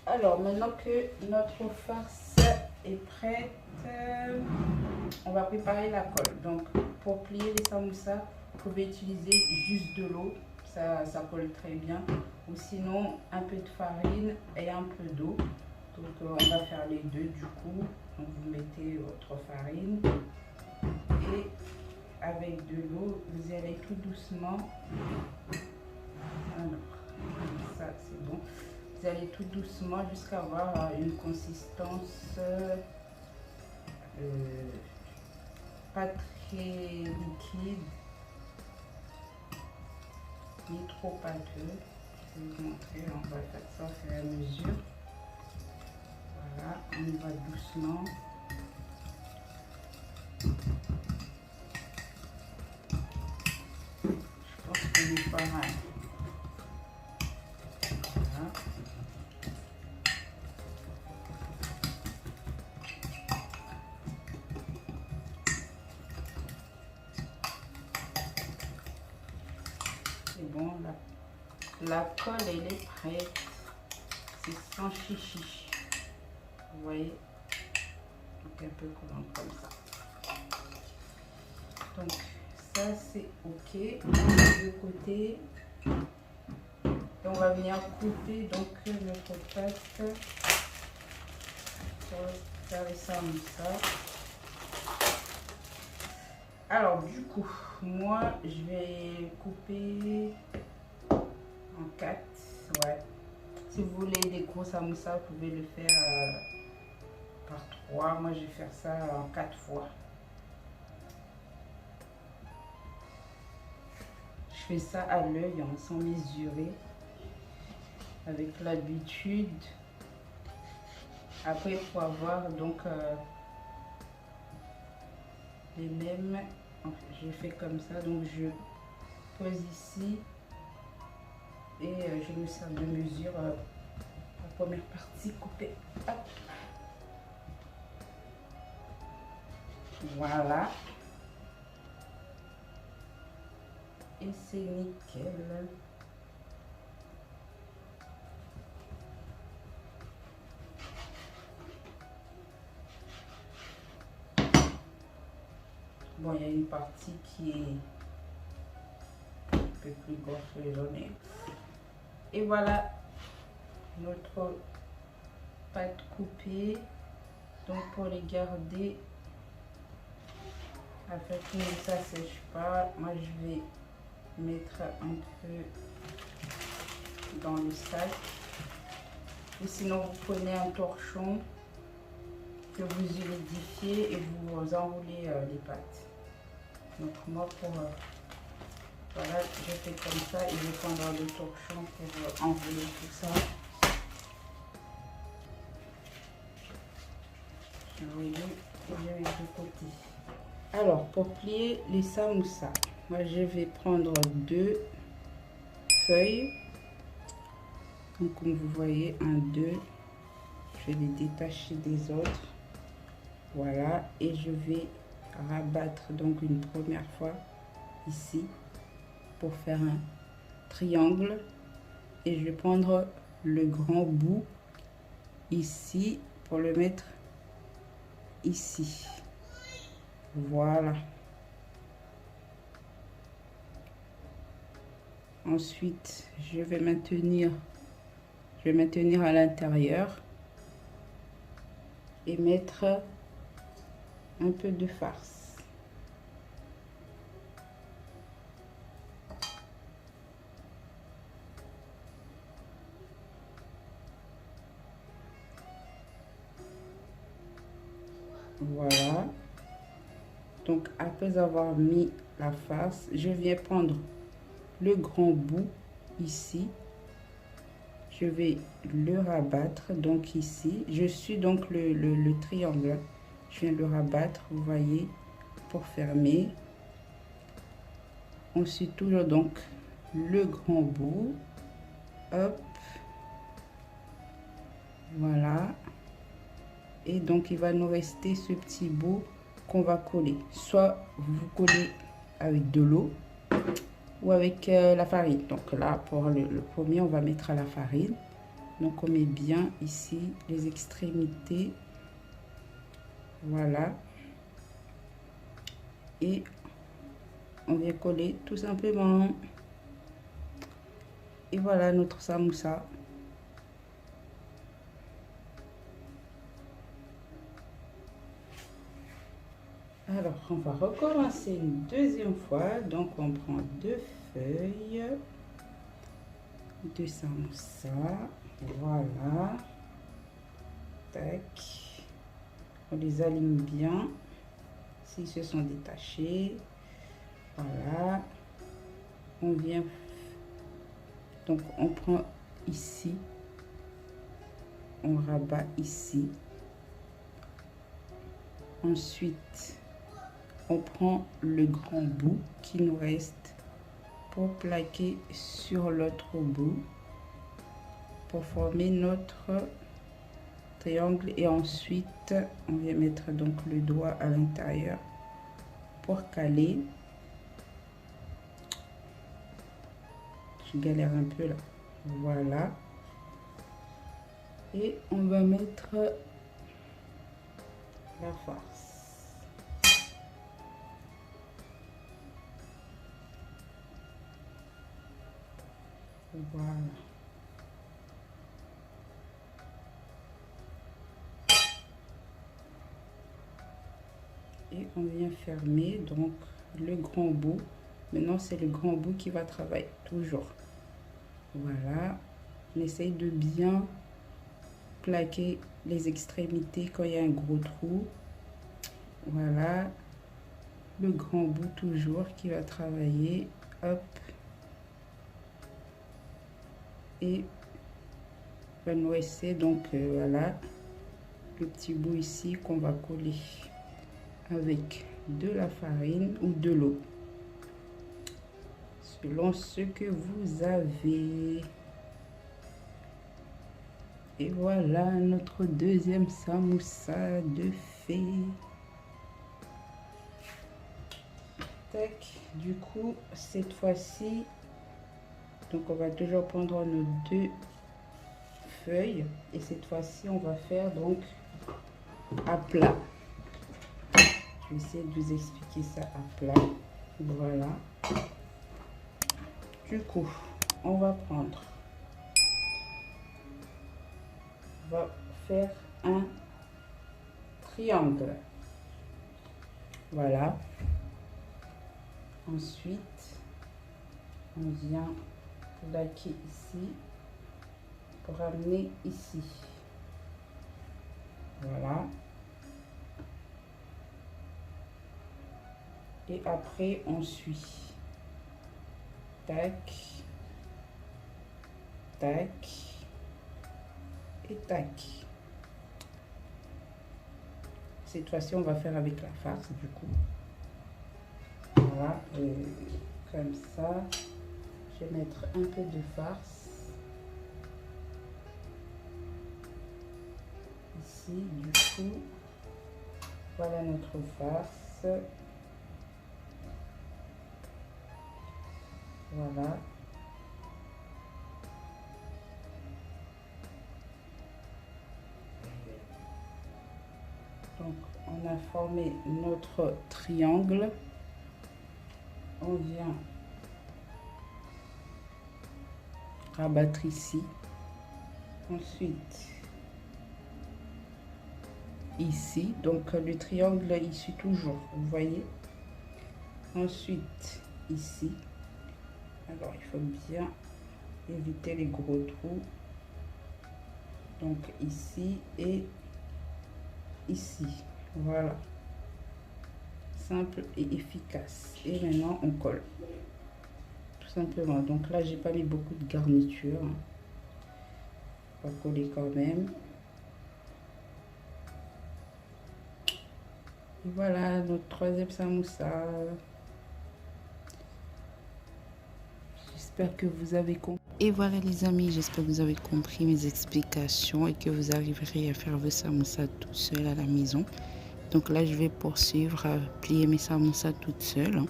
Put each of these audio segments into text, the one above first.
Alors maintenant que notre farce est prête, on va préparer la colle. Donc pour plier les samoussas, vous pouvez utiliser juste de l'eau, ça colle très bien. Ou sinon un peu de farine et un peu d'eau. Donc on va faire les deux du coup. Donc vous mettez votre farine et avec de l'eau, vous allez tout doucement. Alors, ça c'est bon. Vous allez tout doucement jusqu'à avoir une consistance pas très liquide ni trop pâteux. Je vais vous montrer, on va faire ça au fur et à mesure. Voilà, on y va doucement. Je pense qu'on est pas mal. Voilà. C'est bon, la colle elle est prête. C'est sans chichi. Vous voyez, donc un peu collant comme ça. Donc ça c'est ok. De côté, et on va venir couper donc notre pâte pour faire les samoussas. Alors du coup, moi je vais couper en 4. Ouais. Si vous voulez des gros samoussas, vous pouvez le faire par 3. Moi je vais faire ça en 4 fois. Je fais ça à l'œil, sans mesurer, avec l'habitude. Après, il faut avoir donc les mêmes. Je fais comme ça, donc je pose ici et je me sers de mesure la première partie coupée. Hop. Voilà. Et c'est nickel. Bon, il y a une partie qui est un peu plus gonflée. Et voilà notre pâte coupée. Donc pour les garder, afin que ça sèche pas, moi je vais mettre un peu dans le sac. Ou sinon vous prenez un torchon que vous humidifiez et vous enroulez les pâtes. Donc moi pour voilà, je fais comme ça et je vais prendre le torchon pour enrouler tout ça. Je vais de côté. Alors pour plier les samoussas, moi je vais prendre 2 feuilles. Donc comme vous voyez, 1, 2, je vais les détacher des autres. Voilà, et je vais rabattre donc une première fois ici pour faire un triangle. Et je vais prendre le grand bout ici pour le mettre ici. Voilà. Ensuite, je vais maintenir à l'intérieur et mettre un peu de farce. Voilà. Donc après avoir mis la farce, je viens prendre le grand bout ici. Je vais le rabattre donc ici. Je suis donc le triangle. Je viens le rabattre, vous voyez, pour fermer. Ensuite, toujours donc le grand bout. Hop. Voilà. Et donc, il va nous rester ce petit bout qu'on va coller. Soit vous collez avec de l'eau, ou avec la farine. Donc là, pour le premier, on va mettre à la farine. Donc on met bien ici les extrémités. Voilà. Et on vient coller tout simplement. Et voilà notre samoussa. Alors, on va recommencer une deuxième fois. Donc, on prend 2 feuilles de samoussa. Voilà. Tac. On les aligne bien. S'ils se sont détachés. Voilà. On vient. Donc, on prend ici. On rabat ici. Ensuite, on prend le grand bout qui nous reste pour plaquer sur l'autre bout pour former notre triangle, et ensuite on vient mettre donc le doigt à l'intérieur pour caler. Je galère un peu là. Voilà. Et on va mettre la farce. Voilà. Et on vient fermer donc le grand bout. Maintenant, c'est le grand bout qui va travailler toujours. Voilà. On essaye de bien plaquer les extrémités quand il y a un gros trou. Voilà. Le grand bout toujours qui va travailler. Hop. Et on va essayer donc voilà le petit bout ici qu'on va coller avec de la farine ou de l'eau selon ce que vous avez. Et voilà notre deuxième samoussa de fée. Tac. Du coup, cette fois-ci, donc on va toujours prendre nos 2 feuilles et cette fois-ci on va faire donc à plat. Je vais essayer de vous expliquer ça à plat. Voilà. Du coup, on va prendre, on va faire un triangle. Voilà. Ensuite, on vient plaquer ici pour ramener ici. Voilà. Et après, on suit. Tac. Tac. Et tac. Cette fois-ci, on va faire avec la farce, du coup. Voilà. Comme ça. Je vais mettre un peu de farce. Ici, du coup, voilà notre farce. Voilà. Donc, on a formé notre triangle. On vient rabattre ici. Ensuite, ici. Donc, le triangle, il suit toujours. Vous voyez? Ensuite, ici. Alors, il faut bien éviter les gros trous. Donc, ici et ici. Voilà. Simple et efficace. Et maintenant, on colle. Tout simplement. Donc là, j'ai pas mis beaucoup de garniture. On va coller quand même. Et voilà, notre troisième samoussa. J'espère que vous avez compris. Et voilà les amis, j'espère que vous avez compris mes explications et que vous arriverez à faire vos samoussas tout seul à la maison. Donc là, je vais poursuivre à plier mes samoussas toute seule.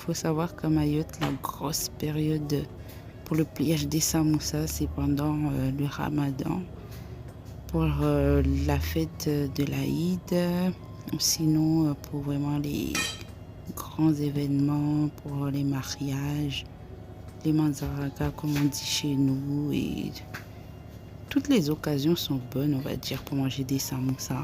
faut savoir qu'à Mayotte, la grosse période pour le pliage des samoussas, c'est pendant le Ramadan, pour la fête de l'Aïd, sinon pour vraiment les grands événements, pour les mariages, les manzarakas comme on dit chez nous, et toutes les occasions sont bonnes, on va dire, pour manger des samoussas.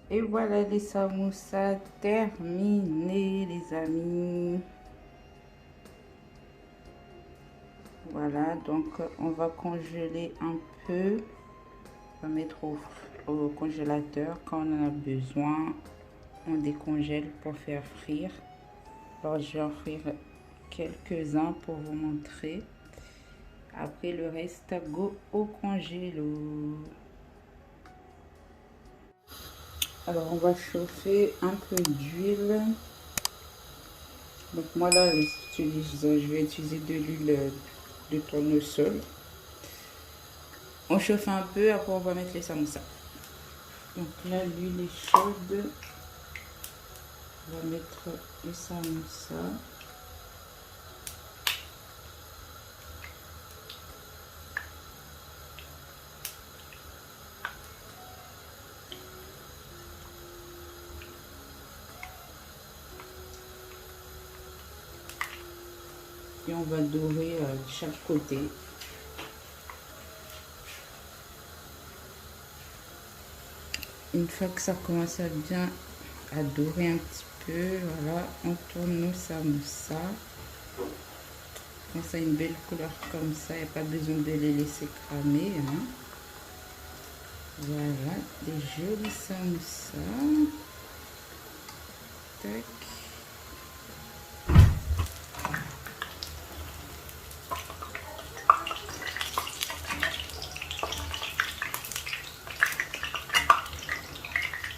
Et voilà les samoussas terminés, les amis. Voilà, donc on va congeler un peu. On va mettre au congélateur. Quand on en a besoin, on décongèle pour faire frire. Alors je vais en frire quelques-uns pour vous montrer. Après le reste, go au congélo. Alors on va chauffer un peu d'huile. Donc moi là je vais utiliser de l'huile de tournesol. On chauffe un peu, après on va mettre les samoussas. Donc là l'huile est chaude. On va mettre les samoussas. Et on va dorer chaque côté. Une fois que ça commence à bien à dorer un petit peu, voilà, on tourne nos samoussas. Quand ça a une belle couleur comme ça, il n'y a pas besoin de les laisser cramer. Hein. Voilà, des jolis samoussas. Tac.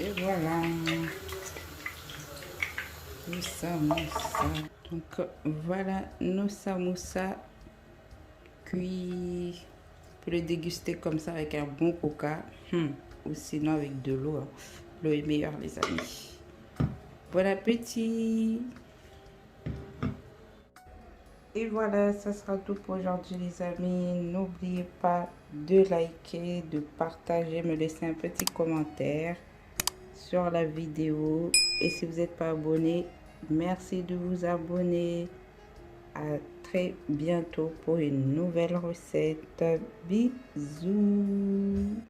Et voilà, nos samoussas. Donc voilà nos samoussas cuits. On peut le déguster comme ça avec un bon coca, ou sinon avec de l'eau. L'eau est meilleure, les amis. Bon appétit. Et voilà, ça sera tout pour aujourd'hui, les amis. N'oubliez pas de liker, de partager, me laisser un petit commentaire sur la vidéo. Et si vous n'êtes pas abonné, merci de vous abonner. À très bientôt pour une nouvelle recette. Bisous.